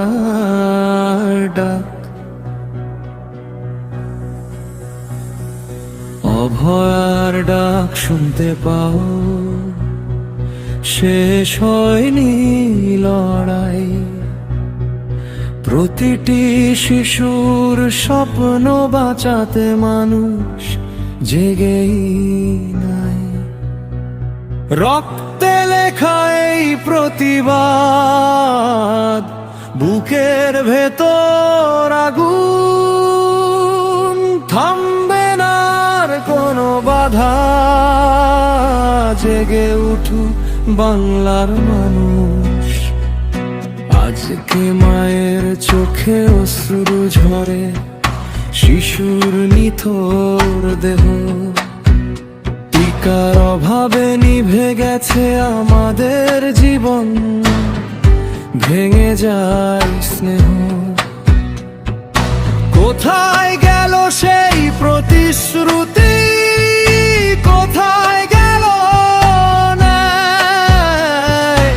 অভয়ার ডাক, অভয়ার ডাক শুনতে পাও, শেষ হয়নি লড়াই। প্রতিটি শিশুর স্বপ্ন বাঁচাতে মানুষ জেগেই নাই। রক্তে লেখা এই প্রতিবাদ, বুকের ভেতর আগুন, থামবে না আর কোনো বাধা। জেগে উঠুক বাংলার মানুষ, আজকে মায়ের চোখে অশ্রু ঝরে, শিশুর নিথর দেহ। টিকার অভাবে নিভে গেছে আমাদের জীবন, ভেঙে যায় স্নেহ। কোথায় গেল সেই প্রতিশ্রুতি, কোথায় গেল ন্যায়?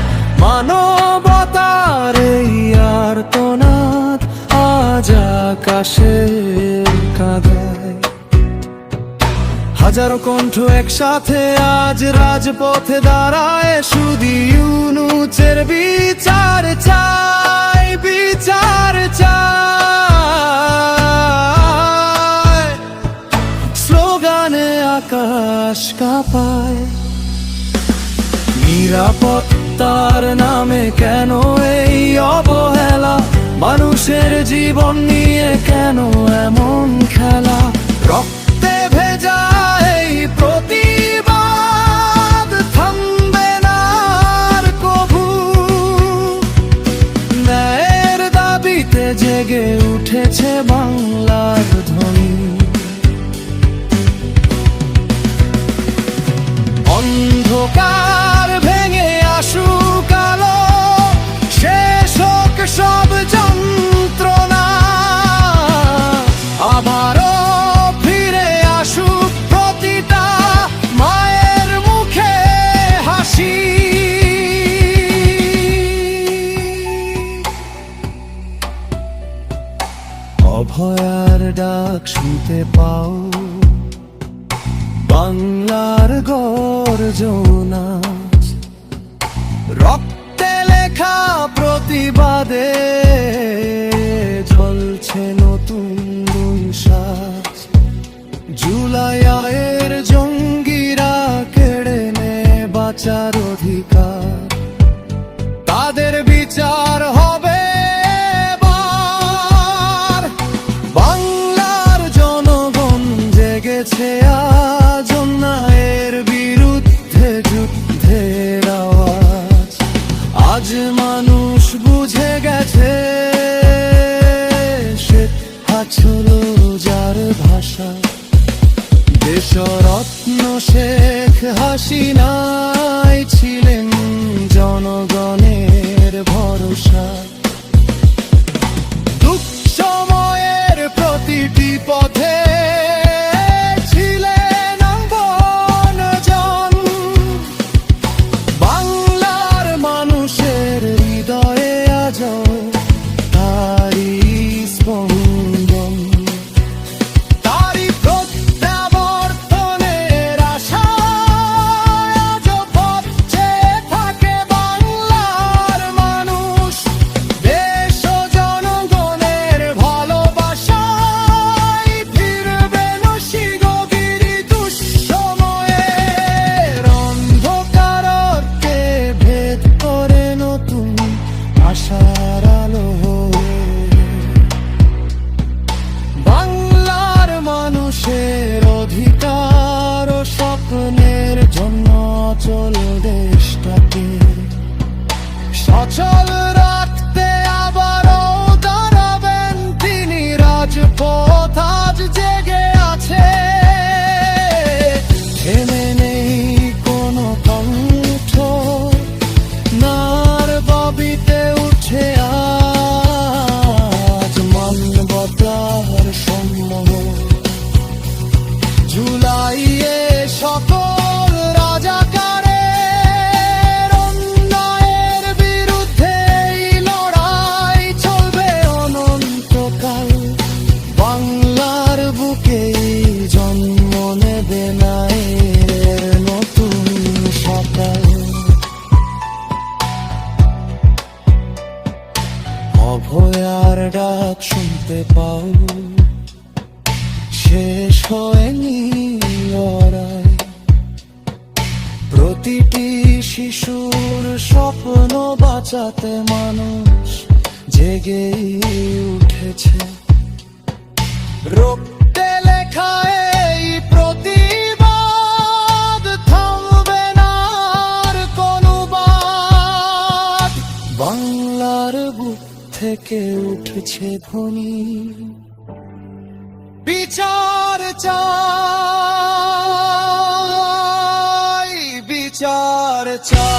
মানবতার এই আর্তনাদ আজ আকাশের কাঁদায়। হাজারো কণ্ঠ একসাথে আজ রাজপথে দাঁড়ায়, শুধু ইউনূসের বিচার চাই, বিচার চাই। স্লোগানে আকাশ কাঁপায়, নিরাপত্তার নামে কেন এই অবহেলা? মানুষের জীবন নিয়ে কেন এমন খেলা? রক্তে ভেজা এই প্রতিবাদ থামবে না আর কভু। ন্যায়ের দাবিতে জেগে উঠেছে বাংলার ধ্বনি। অন্ধকার ভেঙে আসুক আলো, শেষ হোক সব যন্ত্রণা। আবারও ফিরে আসুক প্রতিটা মায়ের মুখে হাসি। অভয়ার ডাক শুনতে পাও, বাংলার গর্জনা। রক্তে লেখা প্রতিবাদে জ্বলছে নতুন শ্বাস। জুলাইয়ের জঙ্গিরা কেড়ে নে বাঁচার অধিকার, তাদের বিচার হবে এবার। বাংলার জনগণ জেগেছে আজ অন্যায়ের বিরুদ্ধে যুদ্ধের আওয়াজ। আজ মানুষ বুঝে গেছে ছিল যার ভাষা। দেশরত্ন শেখ হাসিনাই ছিলেন জনগণের ভরসা। দুঃখ সময়ের প্রতিটি পথে ছিলেন আপনজন। বাংলার মানুষের হৃদয়ে আজও তারি স্পন্দন। তারি প্রত্যাবর্তনের আশায় আজও পথে থাকে বাংলার মানুষ। দেশ ও জনগণের ভালোবাসায় ফিরবেন শিগগির দুঃসময়ের অন্ধকারকে ভেদ করে নতুন আশার আলো। বাংলার মানুষের অধিকার ও স্বপ্নের জন্য অচল দেশটাকে সচল রাখতে আবারও দাঁড়াবেন তিনি। রাজপথ আজ জেগে আছে, থেমে নেই কোনো কণ্ঠ। নার দাবিতে উঠে আজ মানবতার সম্মান। জুলাইয়ে সকল রাজাকারের অন্যায়ের প্রতিটি শিশুর স্বপ্ন বাঁচাতে মানুষ জেগেই উঠেছে। রক্তে লেখা এই প্রতিবাদ থামবে না আর কোনো বাদ। বাংলার বুক থেকে উঠছে ধ্বনি, বিচার চাই, বিচার চাই।